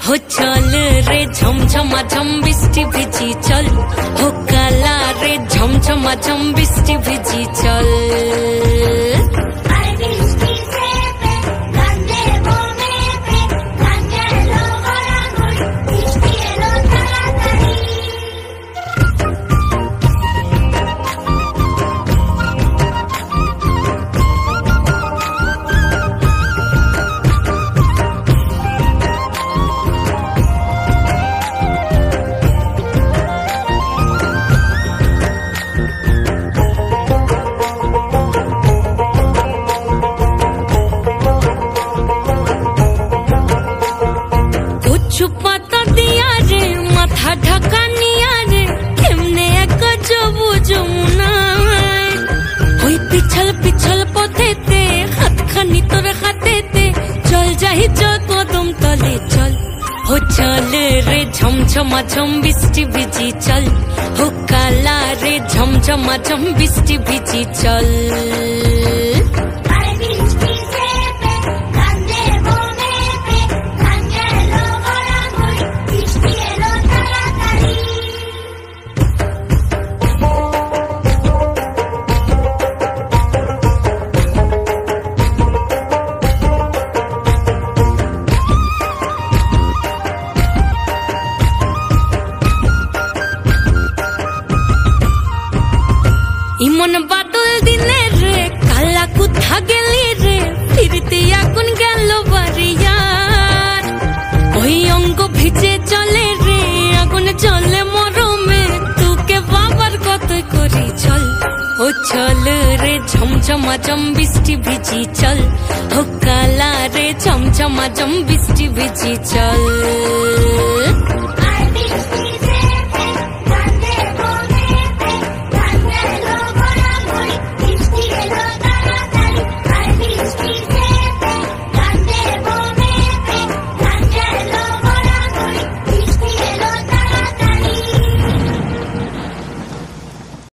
हो चल रे झमझमा झम बिस्टी भिजी चल, हो काला रे झमझमा झम बिस्टी भिजी चल। छुपाता दिया रे माथा ढका निया रे केमने एक जबू जमुना होई पिछल पिछल पथेते हाथ खानी तोरे खातेते चल जाही जो कदम तले चल। हो चल रे झमझमा झम बिस्टी भिजी चल, हो काला रे झमझमा झम बिस्टी भिजी चल। ইমন বাদল দিনে রে কালা কুথা গেলি রে ফিরতে আগুন গেল বাড়িয়ার ওই অঙ্গ ভিজে চলে রে আগুন চলে মরমে তুকে বাবার কত করি চল। ও চল রে ঝমঝমা ঝম বৃষ্টি ভিজি চল, ও কালা রে ঝমঝমা ঝম বৃষ্টি ভিজি চল।